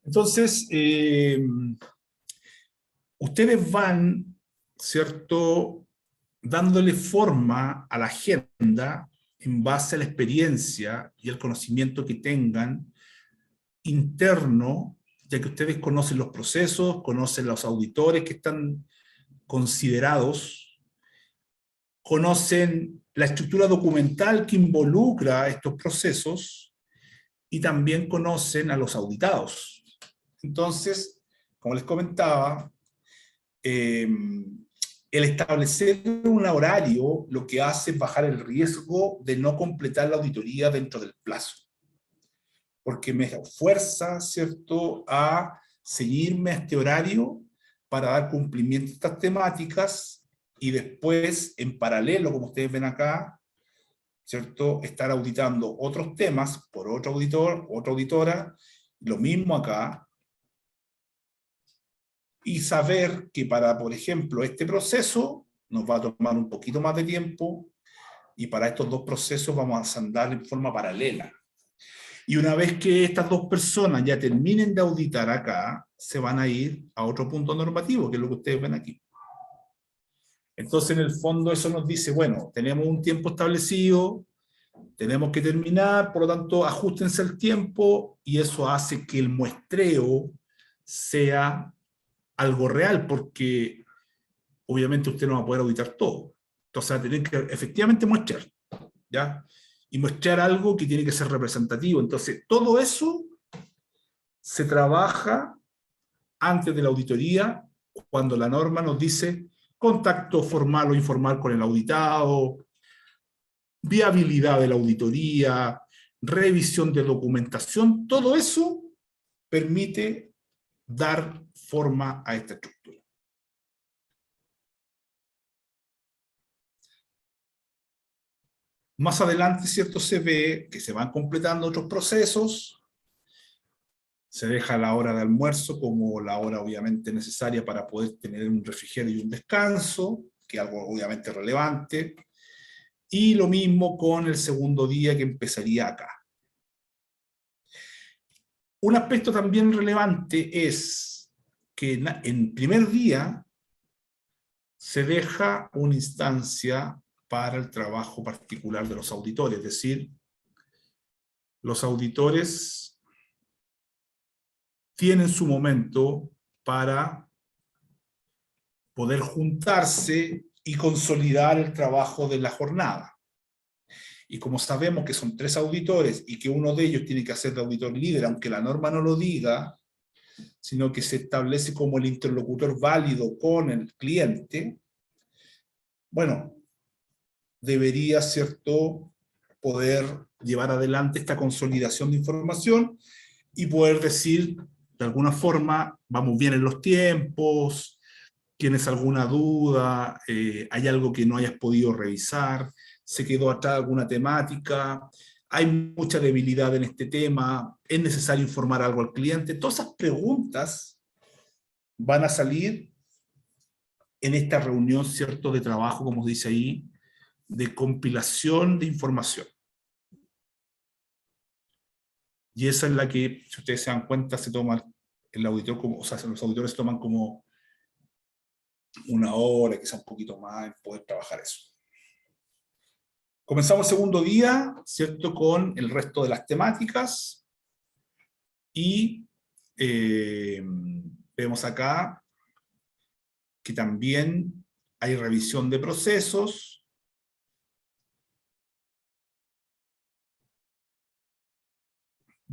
Entonces, ustedes van, ¿cierto?, dándole forma a la agenda en base a la experiencia y el conocimiento que tengan interno, ya que ustedes conocen los procesos, conocen los auditores que están considerados, conocen la estructura documental que involucra estos procesos y también conocen a los auditados. Entonces, como les comentaba, el establecer un horario lo que hace es bajar el riesgo de no completar la auditoría dentro del plazo, porque me fuerza, ¿cierto?, a seguirme a este horario para dar cumplimiento a estas temáticas y después, en paralelo, como ustedes ven acá, ¿cierto?, estar auditando otros temas por otro auditor, otra auditora, lo mismo acá, y saber que para, por ejemplo, este proceso nos va a tomar un poquito más de tiempo, y para estos dos procesos vamos a andar en forma paralela. Y una vez que estas dos personas ya terminen de auditar acá, se van a ir a otro punto normativo, que es lo que ustedes ven aquí. Entonces, en el fondo, eso nos dice, bueno, tenemos un tiempo establecido, tenemos que terminar, por lo tanto, ajustense el tiempo, y eso hace que el muestreo sea algo real, porque obviamente usted no va a poder auditar todo. Entonces va a tener que efectivamente muestrear, ¿ya? Y muestrear algo que tiene que ser representativo. Entonces, todo eso se trabaja antes de la auditoría, cuando la norma nos dice contacto formal o informal con el auditado, viabilidad de la auditoría, revisión de documentación, todo eso permite dar forma a esta estructura. Más adelante, ¿cierto?, se ve que se van completando otros procesos, se deja la hora de almuerzo como la hora obviamente necesaria para poder tener un refrigerio y un descanso, que es algo obviamente relevante, y lo mismo con el segundo día, que empezaría acá. Un aspecto también relevante es que en primer día se deja una instancia para el trabajo particular de los auditores, es decir, los auditores tienen su momento para poder juntarse y consolidar el trabajo de la jornada. Y como sabemos que son 3 auditores y que uno de ellos tiene que hacer de auditor líder, aunque la norma no lo diga, sino que se establece como el interlocutor válido con el cliente, bueno, debería, ¿cierto?, poder llevar adelante esta consolidación de información y poder decir, de alguna forma, vamos bien en los tiempos, tienes alguna duda, hay algo que no hayas podido revisar, se quedó atrás alguna temática, hay mucha debilidad en este tema, es necesario informar algo al cliente. Todas esas preguntas van a salir en esta reunión, ¿cierto?, de trabajo, como dice ahí, de compilación de información. Y esa es la que, si ustedes se dan cuenta, se toma el auditor como, o sea, los auditores toman como una hora, quizá un poquito más, en poder trabajar eso. Comenzamos el segundo día, ¿cierto?, con el resto de las temáticas, y vemos acá que también hay revisión de procesos,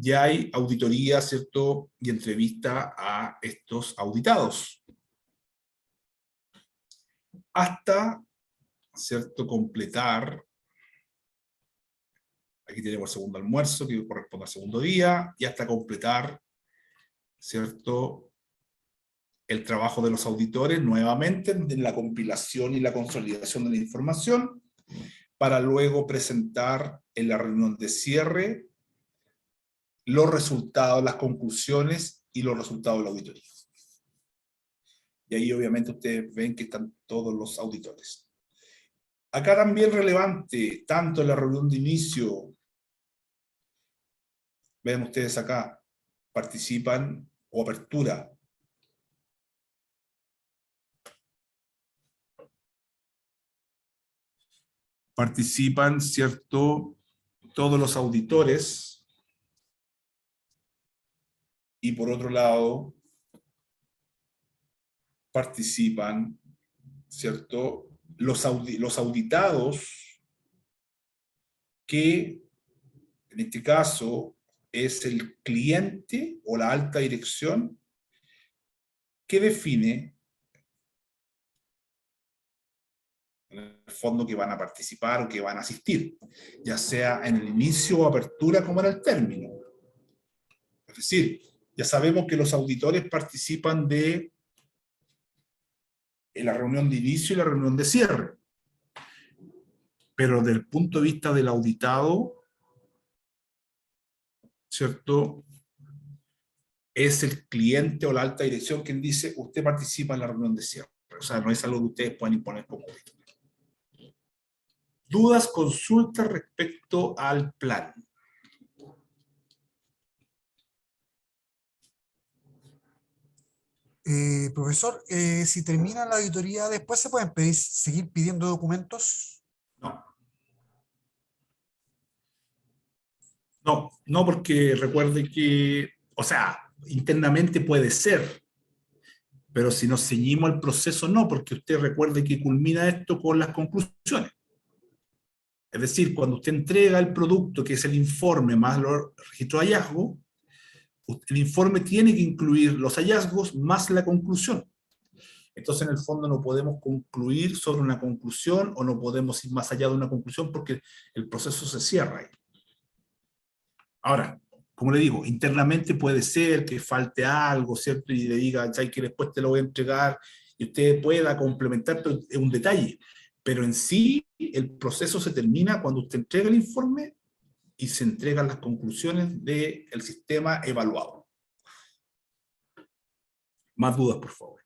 y hay auditoría, ¿cierto?, y entrevista a estos auditados. Hasta, ¿cierto?, completar, aquí tenemos el segundo almuerzo que corresponde al segundo día, y hasta completar, ¿cierto?, el trabajo de los auditores nuevamente en la compilación y la consolidación de la información, para luego presentar en la reunión de cierre los resultados, las conclusiones y los resultados de la auditoría. Y ahí obviamente ustedes ven que están todos los auditores. Acá también relevante, tanto en la reunión de inicio, ven ustedes acá, participan o apertura. Participan, ¿cierto?, todos los auditores, y por otro lado, participan, ¿cierto?, los auditados, que en este caso es el cliente o la alta dirección que define en el fondo que van a participar o que van a asistir, ya sea en el inicio o apertura como en el término. Es decir, ya sabemos que los auditores participan de la reunión de inicio y la reunión de cierre. Pero desde el punto de vista del auditado, ¿cierto?, es el cliente o la alta dirección quien dice, usted participa en la reunión de cierre. O sea, no es algo que ustedes pueden imponer como auditor. ¿Dudas, consultas respecto al plan? Profesor, si termina la auditoría, ¿después se pueden seguir pidiendo documentos? No. No, no, porque recuerde que, o sea, internamente puede ser, pero si nos ceñimos al proceso, no, porque usted recuerde que culmina esto con las conclusiones. Es decir, cuando usted entrega el producto, que es el informe más los registros de hallazgo, el informe tiene que incluir los hallazgos más la conclusión. Entonces, en el fondo, no podemos concluir sobre una conclusión o no podemos ir más allá de una conclusión porque el proceso se cierra ahí. Ahora, como le digo, internamente puede ser que falte algo, ¿cierto? Y le diga, ¿sabes que después te lo voy a entregar? Y usted pueda complementar, pero es un detalle. Pero en sí, el proceso se termina cuando usted entrega el informe y se entregan las conclusiones del sistema evaluado. Más dudas, por favor.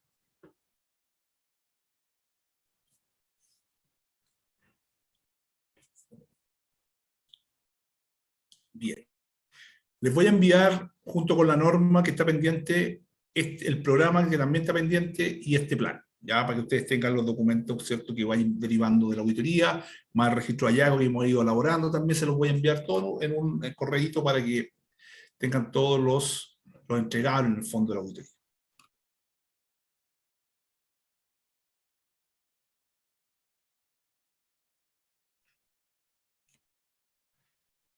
Bien. Les voy a enviar, junto con la norma que está pendiente, el programa que también está pendiente y este plan, ya para que ustedes tengan los documentos, ¿cierto?, que vayan derivando de la auditoría, más el registro de hallazgo que hemos ido elaborando, también se los voy a enviar todo en un correíto para que tengan todos los entregables en el fondo de la auditoría.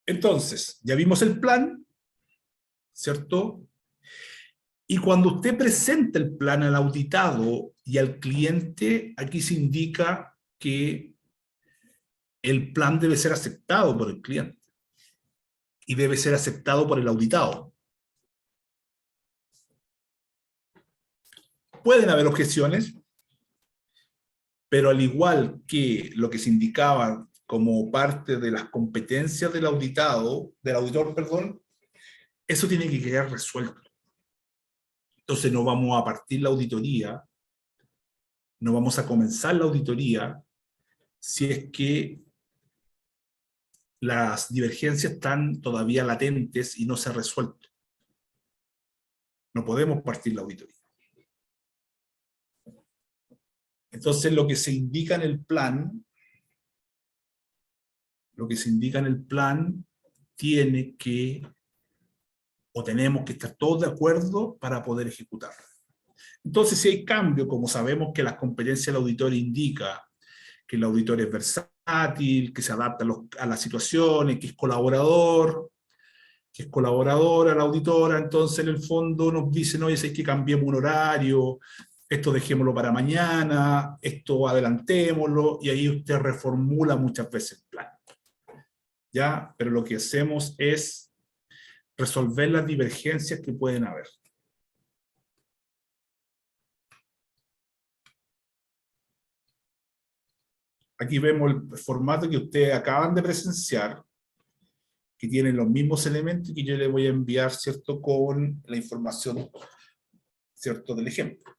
Entonces, ya vimos el plan, ¿cierto? Y cuando usted presenta el plan al auditado y al cliente, aquí se indica que el plan debe ser aceptado por el cliente y debe ser aceptado por el auditado. Pueden haber objeciones, pero al igual que lo que se indicaba como parte de las competencias del auditor, perdón, eso tiene que quedar resuelto. Entonces no vamos a partir la auditoría, no vamos a comenzar la auditoría si es que las divergencias están todavía latentes y no se ha resuelto. No podemos partir la auditoría. Entonces lo que se indica en el plan, tiene que, o tenemos que estar todos de acuerdo para poder ejecutarlo. Entonces, si hay cambio, como sabemos que las competencias del auditor indica que el auditor es versátil, que se adapta a las situaciones, que es colaboradora a la auditora, entonces en el fondo nos dicen, oye, si es que cambiemos un horario, esto dejémoslo para mañana, esto adelantémoslo, y ahí usted reformula muchas veces el plan. ¿Ya? Pero lo que hacemos es resolver las divergencias que pueden haber. Aquí vemos el formato que ustedes acaban de presenciar, que tienen los mismos elementos que yo les voy a enviar, ¿cierto?, con la información, ¿cierto?, del ejemplo.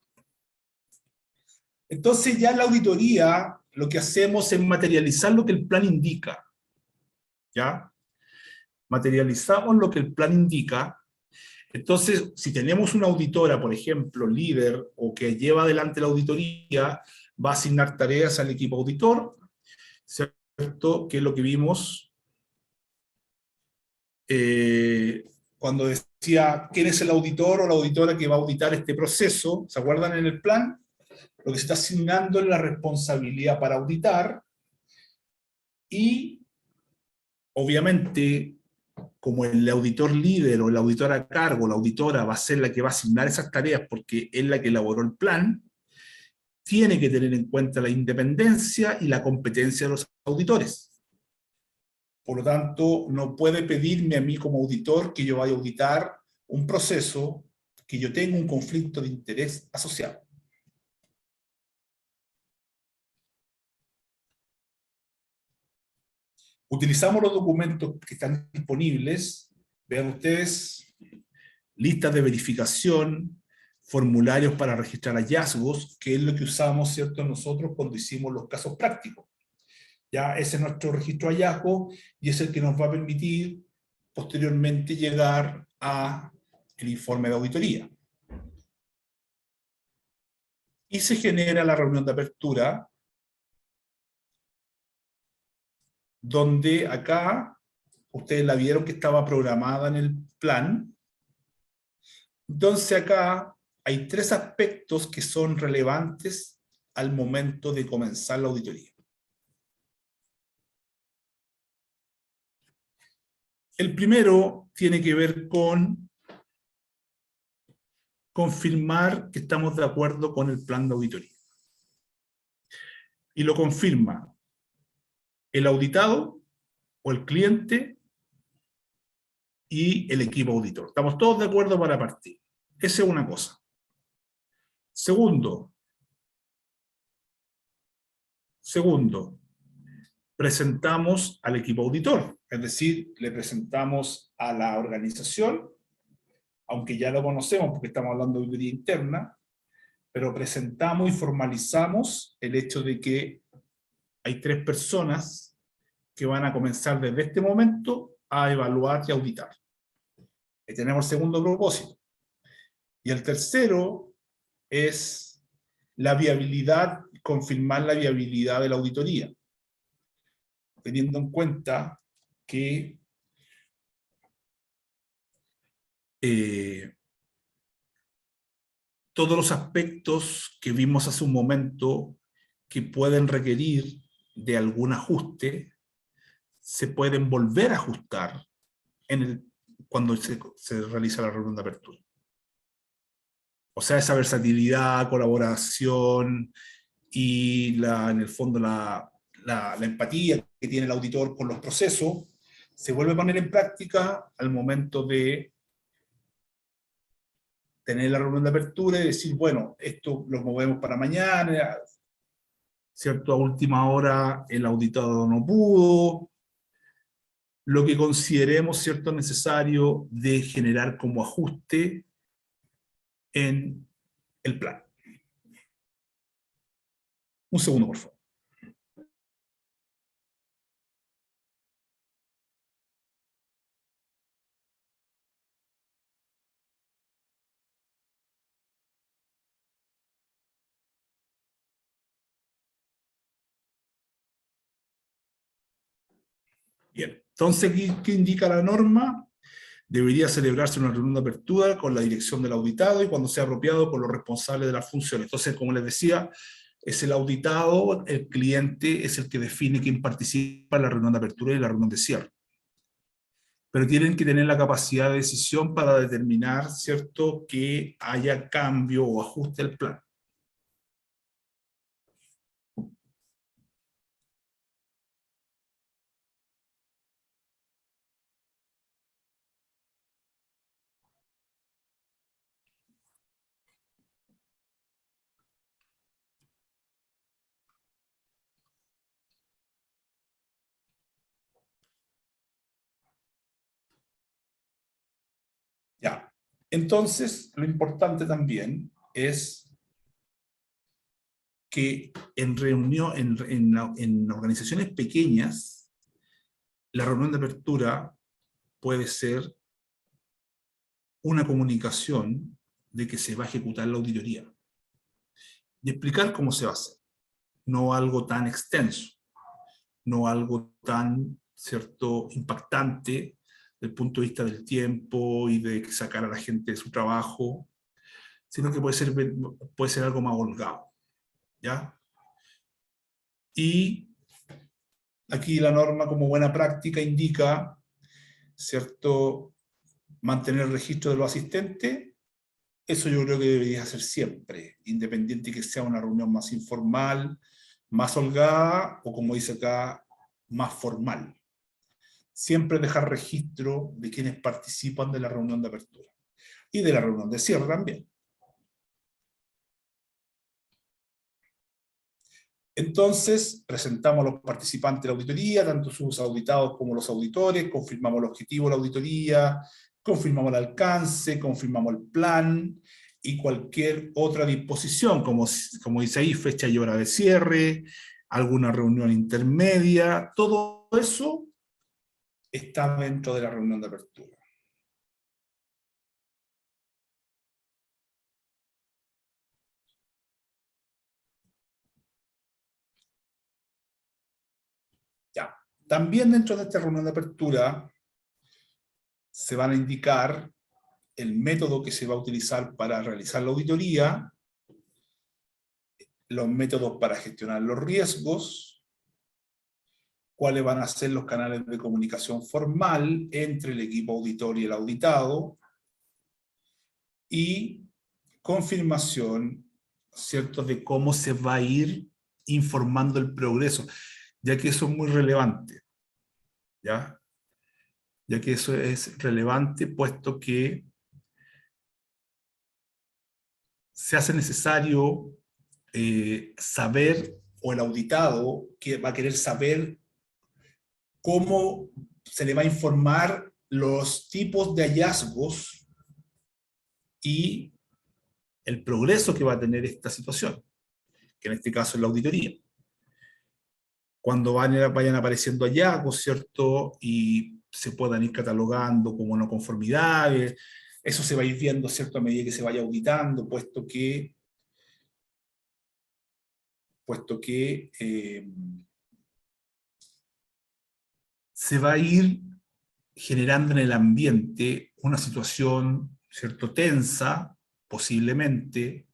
Entonces ya en la auditoría lo que hacemos es materializar lo que el plan indica. ¿Ya? Materializamos lo que el plan indica Entonces, si tenemos una auditora, por ejemplo, líder, o que lleva adelante la auditoría, va a asignar tareas al equipo auditor, ¿cierto? Que es lo que vimos cuando decía quién es el auditor o la auditora que va a auditar este proceso. ¿Se acuerdan en el plan? Lo que se está asignando es la responsabilidad para auditar y, obviamente, como el auditor líder o el auditor a cargo, la auditora va a ser la que va a asignar esas tareas porque es la que elaboró el plan, tiene que tener en cuenta la independencia y la competencia de los auditores. Por lo tanto, no puede pedirme a mí como auditor que yo vaya a auditar un proceso que yo tenga un conflicto de interés asociado. Utilizamos los documentos que están disponibles. Vean ustedes, listas de verificación, formularios para registrar hallazgos, que es lo que usamos, ¿cierto?, nosotros cuando hicimos los casos prácticos. Ya ese es nuestro registro de hallazgo y es el que nos va a permitir posteriormente llegar a el informe de auditoría. Y se genera la reunión de apertura, donde acá, ustedes la vieron que estaba programada en el plan. Entonces acá hay 3 aspectos que son relevantes al momento de comenzar la auditoría. El primero tiene que ver con confirmar que estamos de acuerdo con el plan de auditoría. Y lo confirma el auditado o el cliente y el equipo auditor. Estamos todos de acuerdo para partir. Esa es una cosa. Segundo, presentamos al equipo auditor, es decir, le presentamos a la organización, aunque ya lo conocemos porque estamos hablando de auditoría interna, pero presentamos y formalizamos el hecho de que hay 3 personas que van a comenzar desde este momento a evaluar y auditar. Y tenemos el segundo propósito. Y el tercero es la viabilidad, confirmar la viabilidad de la auditoría, teniendo en cuenta que todos los aspectos que vimos hace un momento que pueden requerir de algún ajuste, se pueden volver a ajustar cuando se realiza la reunión de apertura. O sea, esa versatilidad, colaboración y en el fondo la empatía que tiene el auditor con los procesos, se vuelve a poner en práctica al momento de tener la reunión de apertura y decir, bueno, esto lo movemos para mañana, ¿cierto? A última hora el auditado no pudo, lo que consideremos, ¿cierto?, necesario de generar como ajuste en el plan. Un segundo, por favor. Bien, entonces, ¿qué indica la norma? Debería celebrarse una reunión de apertura con la dirección del auditado y cuando sea apropiado con los responsables de las funciones. Entonces, como les decía, es el auditado, el cliente es el que define quién participa en la reunión de apertura y la reunión de cierre. Pero tienen que tener la capacidad de decisión para determinar, ¿cierto?, que haya cambio o ajuste al plan. Ya. Entonces, lo importante también es que en organizaciones pequeñas, la reunión de apertura puede ser una comunicación de que se va a ejecutar la auditoría y explicar cómo se va a hacer. No algo tan extenso, no algo tan, ¿cierto?, impactante desde el punto de vista del tiempo y de sacar a la gente de su trabajo, sino que puede ser algo más holgado, ¿ya? Y aquí la norma, como buena práctica, indica, ¿cierto?, mantener el registro de los asistentes. Eso yo creo que debería hacer siempre, independiente que sea una reunión más informal, más holgada, o como dice acá, más formal. Siempre dejar registro de quienes participan de la reunión de apertura y de la reunión de cierre también. Entonces, presentamos a los participantes de la auditoría, tanto sus auditados como los auditores, confirmamos el objetivo de la auditoría, confirmamos el alcance, confirmamos el plan y cualquier otra disposición, como dice ahí, fecha y hora de cierre, alguna reunión intermedia, todo eso está dentro de la reunión de apertura. Ya. También dentro de esta reunión de apertura se van a indicar el método que se va a utilizar para realizar la auditoría, los métodos para gestionar los riesgos, cuáles van a ser los canales de comunicación formal entre el equipo auditor y el auditado, y confirmación, ¿cierto?, de cómo se va a ir informando el progreso, ya que eso es muy relevante, ¿ya? Ya que eso es relevante, puesto que se hace necesario saber, o el auditado que va a querer saber cómo se le va a informar los tipos de hallazgos y el progreso que va a tener esta situación, que en este caso es la auditoría. Cuando vayan apareciendo hallazgos, ¿cierto?, y se puedan ir catalogando como no conformidades, eso se va a ir viendo, ¿cierto?, a medida que se vaya auditando, puesto que se va a ir generando en el ambiente una situación, ¿cierto?, tensa, posiblemente,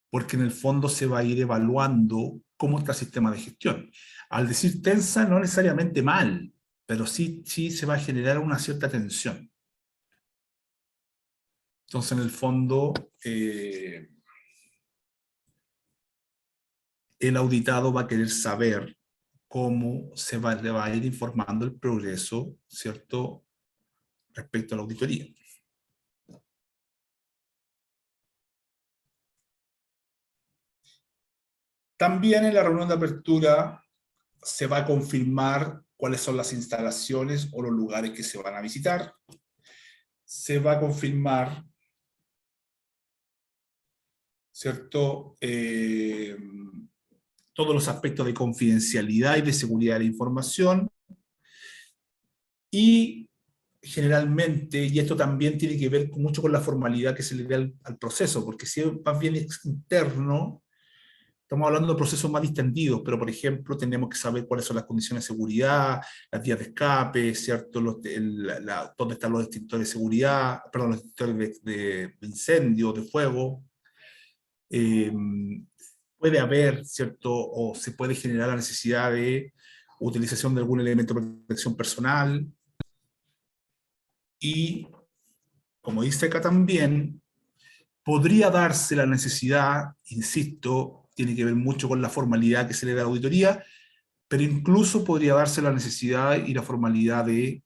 porque en el fondo se va a ir evaluando cómo está el sistema de gestión. Al decir tensa, no necesariamente mal, pero sí se va a generar una cierta tensión. Entonces, en el fondo, el auditado va a querer saber cómo le va a ir informando el progreso, ¿cierto?, respecto a la auditoría. También en la reunión de apertura se va a confirmar cuáles son las instalaciones o los lugares que se van a visitar. Se va a confirmar, ¿cierto?, todos los aspectos de confidencialidad y de seguridad de la información. Y generalmente, y esto también tiene que ver mucho con la formalidad que se le da al proceso, porque si es más bien interno, estamos hablando de procesos más distendidos, pero por ejemplo tenemos que saber cuáles son las condiciones de seguridad, las vías de escape, ¿cierto?, dónde están los extintores de seguridad, perdón, los extintores de incendio, de fuego. Puede haber, ¿cierto?, o se puede generar la necesidad de utilización de algún elemento de protección personal. Y, como dice acá también, podría darse la necesidad, insisto, tiene que ver mucho con la formalidad que se le da a la auditoría, pero incluso podría darse la necesidad y la formalidad de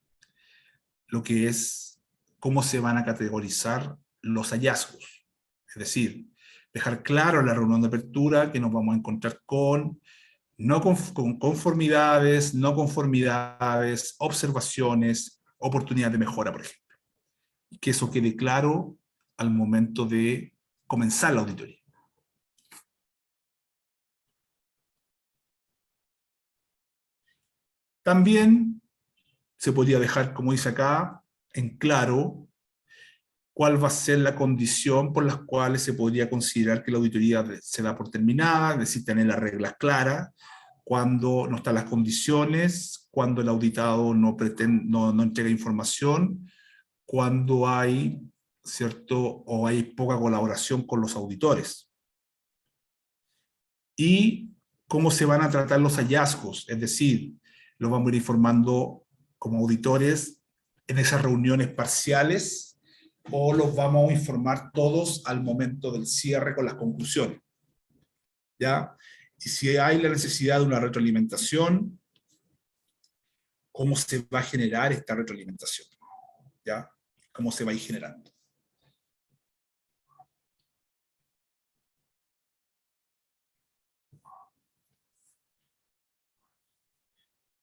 lo que es cómo se van a categorizar los hallazgos. Es decir, dejar claro en la reunión de apertura que nos vamos a encontrar con con conformidades, no conformidades, observaciones, oportunidades de mejora, por ejemplo. Que eso quede claro al momento de comenzar la auditoría. También se podría dejar, como dice acá, en claro cuál va a ser la condición por las cuales se podría considerar que la auditoría se da por terminada, es decir, tener las reglas claras, cuando no están las condiciones, cuando el auditado no entrega información, cuando hay, ¿cierto?, o hay poca colaboración con los auditores. Y cómo se van a tratar los hallazgos, es decir, los vamos a ir informando como auditores en esas reuniones parciales, o los vamos a informar todos al momento del cierre con las conclusiones. ¿Ya? Y si hay la necesidad de una retroalimentación, ¿cómo se va a generar esta retroalimentación? ¿Ya? ¿Cómo se va a ir generando?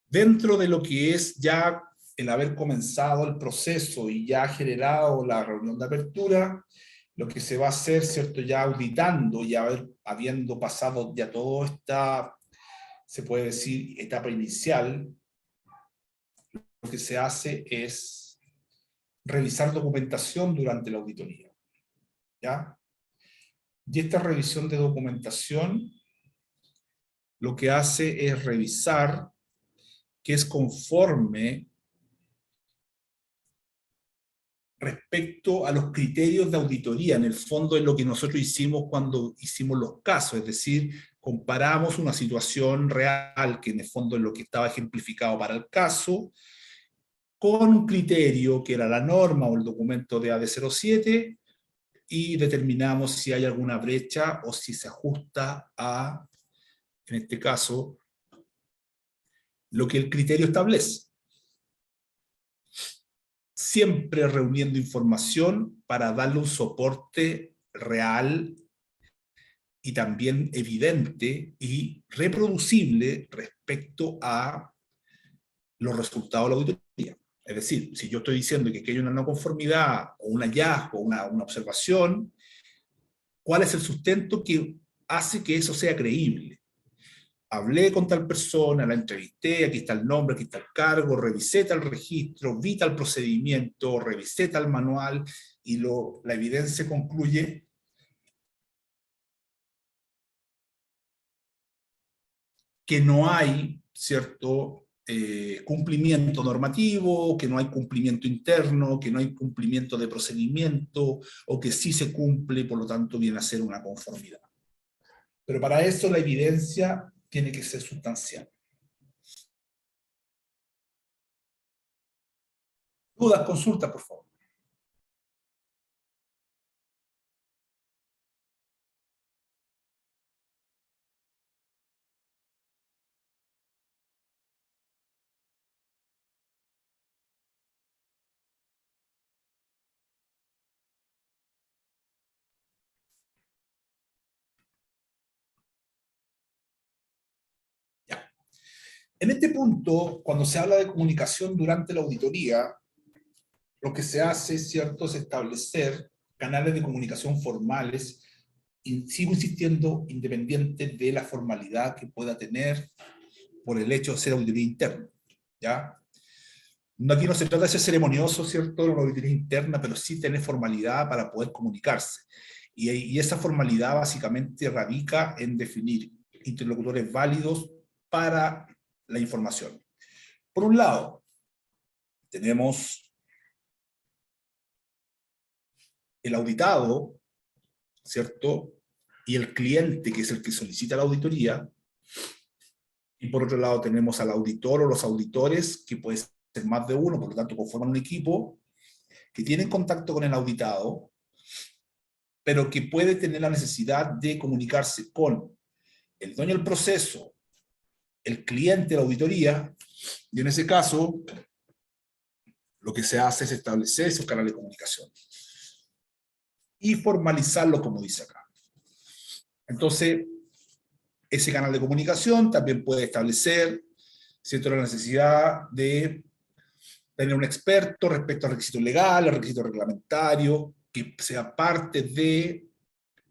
Dentro de lo que es ya el haber comenzado el proceso y ya generado la reunión de apertura, lo que se va a hacer, ¿cierto? Ya auditando, ya habiendo pasado ya toda esta, se puede decir, etapa inicial, lo que se hace es revisar documentación durante la auditoría. ¿Ya? Y esta revisión de documentación lo que hace es revisar que es conforme respecto a los criterios de auditoría. En el fondo es lo que nosotros hicimos cuando hicimos los casos, es decir, comparamos una situación real, que en el fondo es lo que estaba ejemplificado para el caso, con un criterio que era la norma o el documento de AD07, y determinamos si hay alguna brecha o si se ajusta a, en este caso, lo que el criterio establece. Siempre reuniendo información para darle un soporte real y también evidente y reproducible respecto a los resultados de la auditoría. Es decir, si yo estoy diciendo que aquí hay una no conformidad o un hallazgo, una observación, ¿cuál es el sustento que hace que eso sea creíble? Hablé con tal persona, la entrevisté, aquí está el nombre, aquí está el cargo, revisé tal registro, vi tal procedimiento, revisé tal manual, y la evidencia concluye que no hay, ¿cierto?, cumplimiento normativo, que no hay cumplimiento interno, que no hay cumplimiento de procedimiento, o que sí se cumple, por lo tanto viene a ser una conformidad. Pero para eso la evidencia tiene que ser sustancial. Dudas, consultas, por favor. Ya. En este punto, cuando se habla de comunicación durante la auditoría, lo que se hace, ¿cierto?, es establecer canales de comunicación formales, y sigo insistiendo, independiente de la formalidad que pueda tener por el hecho de ser auditoría interna, ¿ya? Aquí no se trata de ser ceremonioso, ¿cierto?, la auditoría interna, pero sí tener formalidad para poder comunicarse. Y esa formalidad básicamente radica en definir interlocutores válidos para la información. Por un lado, tenemos el auditado, ¿cierto?, y el cliente, que es el que solicita la auditoría, y por otro lado tenemos al auditor o los auditores, que puede ser más de uno, por lo tanto conforman un equipo, que tienen contacto con el auditado, pero que puede tener la necesidad de comunicarse con el dueño del proceso, el cliente de la auditoría, y en ese caso, lo que se hace es establecer esos canales de comunicación y formalizarlo, como dice acá. Entonces, ese canal de comunicación también puede establecer, ¿cierto?, la necesidad de tener un experto respecto al requisito legal, al requisito reglamentario, que sea parte de,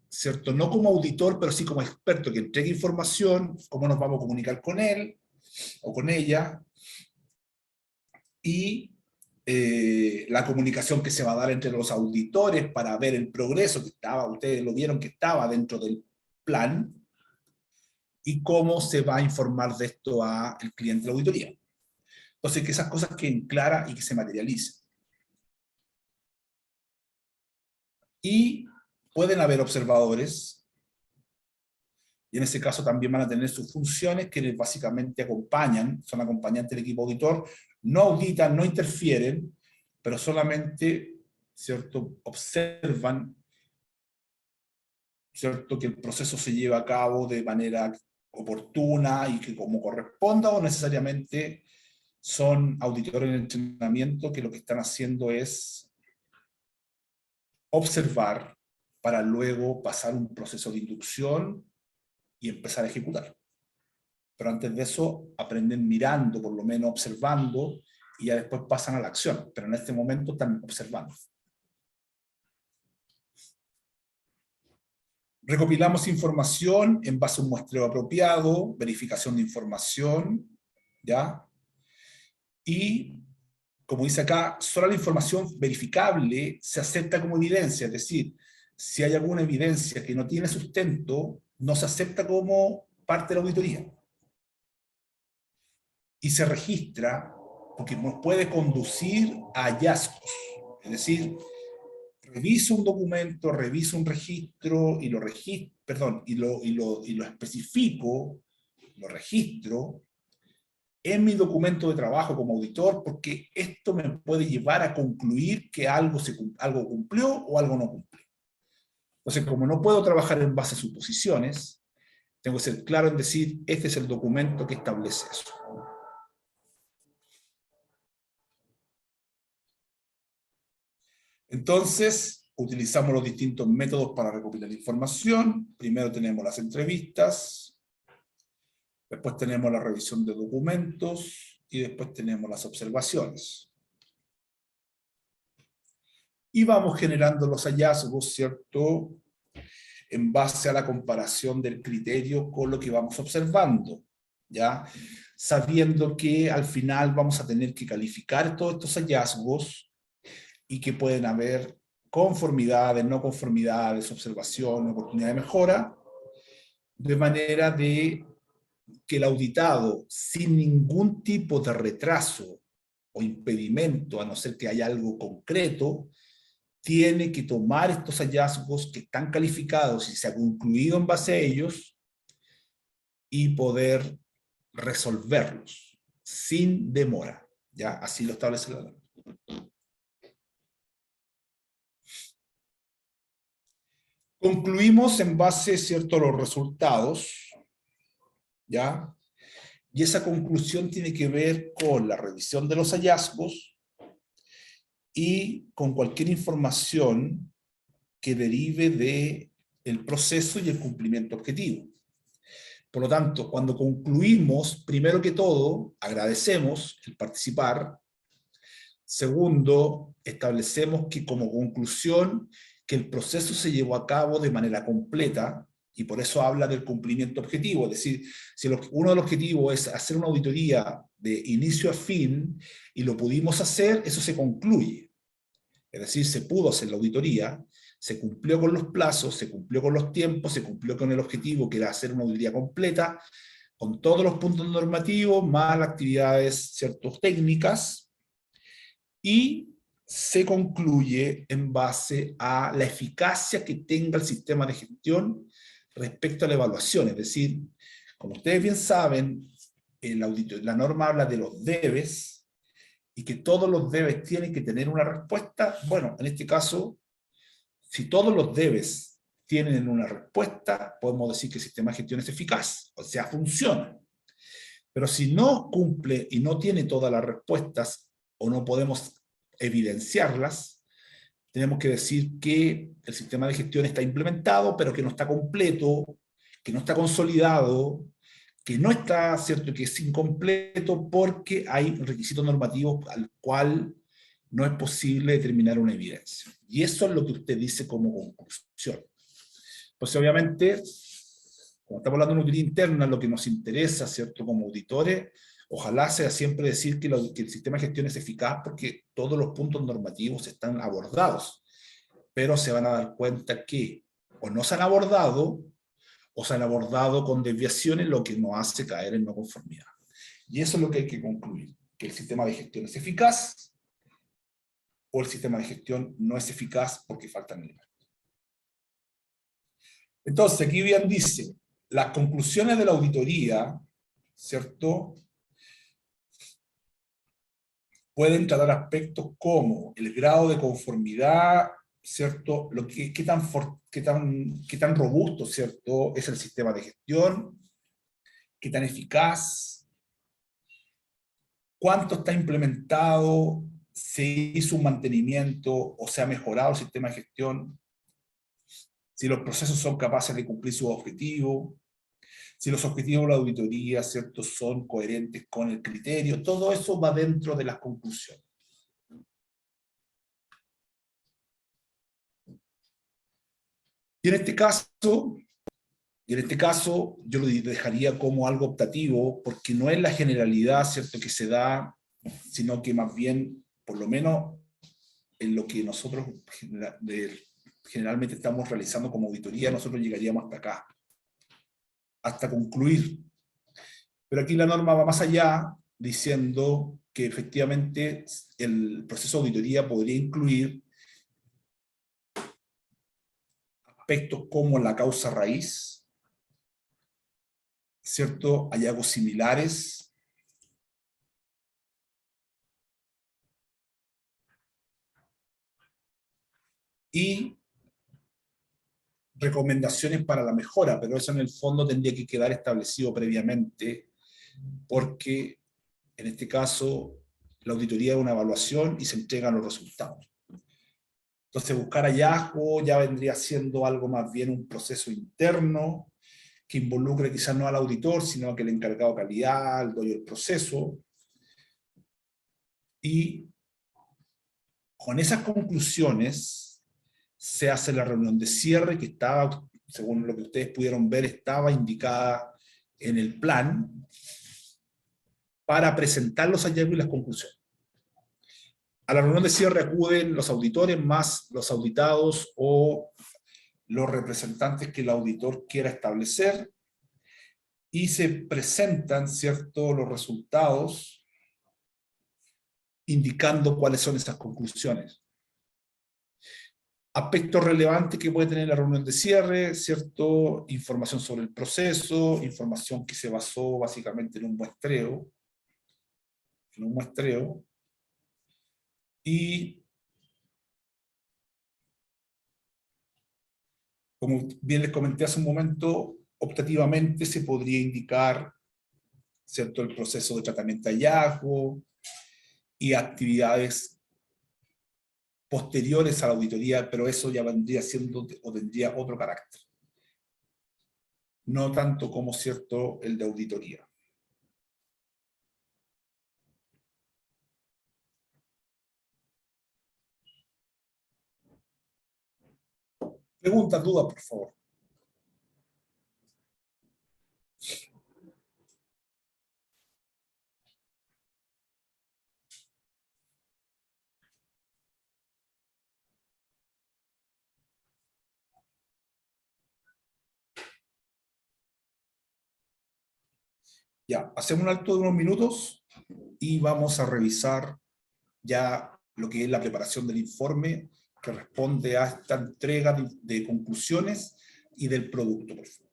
¿cierto?, no como auditor, pero sí como experto, que entregue información, cómo nos vamos a comunicar con él o con ella, y la comunicación que se va a dar entre los auditores para ver el progreso que estaba, ustedes lo vieron que estaba dentro del plan, y cómo se va a informar de esto al cliente de la auditoría. Entonces, que esas cosas queden claras y que se materialicen. Y pueden haber observadores, y en ese caso también van a tener sus funciones que les básicamente acompañan, son acompañantes del equipo auditor, no auditan, no interfieren, pero solamente, ¿cierto?, observan, ¿cierto?, que el proceso se lleva a cabo de manera oportuna y que como corresponda, o necesariamente son auditores en entrenamiento que lo que están haciendo es observar para luego pasar un proceso de inducción y empezar a ejecutar. Pero antes de eso aprenden mirando, por lo menos observando, y ya después pasan a la acción. Pero en este momento están observando. Recopilamos información en base a un muestreo apropiado, verificación de información, ¿ya? Y, como dice acá, solo la información verificable se acepta como evidencia, es decir, si hay alguna evidencia que no tiene sustento, no se acepta como parte de la auditoría. Y se registra porque nos puede conducir a hallazgos. Es decir, reviso un documento, reviso un registro y lo registro, perdón, y lo especifico, lo registro en mi documento de trabajo como auditor, porque esto me puede llevar a concluir que algo cumplió o algo no cumplió. Entonces, como no puedo trabajar en base a suposiciones, tengo que ser claro en decir, este es el documento que establece eso. Entonces, utilizamos los distintos métodos para recopilar información. Primero tenemos las entrevistas, después tenemos la revisión de documentos y después tenemos las observaciones. Y vamos generando los hallazgos, ¿cierto?, en base a la comparación del criterio con lo que vamos observando, ¿ya? Sabiendo que al final vamos a tener que calificar todos estos hallazgos y que pueden haber conformidades, no conformidades, observaciones, oportunidad de mejora, de manera de que el auditado, sin ningún tipo de retraso o impedimento, a no ser que haya algo concreto, tiene que tomar estos hallazgos que están calificados y se ha concluido en base a ellos y poder resolverlos sin demora. ¿Ya? Así lo establece la ley. Concluimos en base, ¿cierto?, a los resultados, ¿ya? Y esa conclusión tiene que ver con la revisión de los hallazgos y con cualquier información que derive del proceso y el cumplimiento objetivo. Por lo tanto, cuando concluimos, primero que todo, agradecemos el participar. Segundo, establecemos que como conclusión, que el proceso se llevó a cabo de manera completa, y por eso habla del cumplimiento objetivo. Es decir, si uno de los objetivos es hacer una auditoría de inicio a fin, y lo pudimos hacer, eso se concluye. Es decir, se pudo hacer la auditoría, se cumplió con los plazos, se cumplió con los tiempos, se cumplió con el objetivo que era hacer una auditoría completa, con todos los puntos normativos, más las actividades, ciertas técnicas, y se concluye en base a la eficacia que tenga el sistema de gestión respecto a la evaluación. Es decir, como ustedes bien saben, la norma habla de los debes, y que todos los debes tienen que tener una respuesta. Bueno, en este caso, si todos los debes tienen una respuesta, podemos decir que el sistema de gestión es eficaz, o sea, funciona. Pero si no cumple y no tiene todas las respuestas, o no podemos evidenciarlas, tenemos que decir que el sistema de gestión está implementado, pero que no está completo, que no está consolidado, que no está, ¿cierto?, que es incompleto porque hay requisitos normativos al cual no es posible determinar una evidencia. Y eso es lo que usted dice como conclusión. Pues obviamente, como estamos hablando de una auditoría interna, lo que nos interesa, ¿cierto?, como auditores, Ojalá sea siempre decir que el sistema de gestión es eficaz porque todos los puntos normativos están abordados, pero se van a dar cuenta que o no se han abordado o se han abordado con desviaciones, lo que nos hace caer en no conformidad. Y eso es lo que hay que concluir, que el sistema de gestión es eficaz o el sistema de gestión no es eficaz porque faltan elementos. Entonces, aquí bien dice, las conclusiones de la auditoría, ¿cierto?, pueden tratar aspectos como el grado de conformidad, ¿cierto?, qué tan robusto, ¿cierto?, es el sistema de gestión, qué tan eficaz, cuánto está implementado, se hizo un mantenimiento o se ha mejorado el sistema de gestión, si los procesos son capaces de cumplir sus objetivos, si los objetivos de la auditoría, ¿cierto?, son coherentes con el criterio. Todo eso va dentro de las conclusiones. Y en este caso, yo lo dejaría como algo optativo, porque no es la generalidad, ¿cierto?, que se da, sino que más bien, por lo menos, en lo que nosotros generalmente estamos realizando como auditoría, nosotros llegaríamos hasta acá, hasta concluir. Pero aquí la norma va más allá, diciendo que efectivamente el proceso de auditoría podría incluir aspectos como la causa raíz, ¿cierto?, hallazgos similares, y recomendaciones para la mejora, pero eso en el fondo tendría que quedar establecido previamente, porque en este caso la auditoría es una evaluación y se entregan los resultados. Entonces buscar hallazgo ya vendría siendo algo más bien un proceso interno, que involucre quizás no al auditor, sino que el encargado de calidad, el dueño del proceso, y con esas conclusiones se hace la reunión de cierre que estaba, según lo que ustedes pudieron ver, estaba indicada en el plan para presentar los hallazgos y las conclusiones. A la reunión de cierre acuden los auditores más los auditados o los representantes que el auditor quiera establecer y se presentan, ¿cierto?, los resultados indicando cuáles son esas conclusiones. Aspectos relevantes que puede tener la reunión de cierre, ¿cierto? Información sobre el proceso, información que se basó básicamente en un muestreo, y como bien les comenté hace un momento, optativamente se podría indicar, ¿cierto?, el proceso de tratamiento de hallazgo y actividades posteriores a la auditoría, pero eso ya vendría siendo o tendría otro carácter. No tanto como, ¿cierto?, el de auditoría. Preguntas, dudas, por favor. Ya, hacemos un alto de unos minutos y vamos a revisar ya lo que es la preparación del informe que responde a esta entrega de conclusiones y del producto, por favor.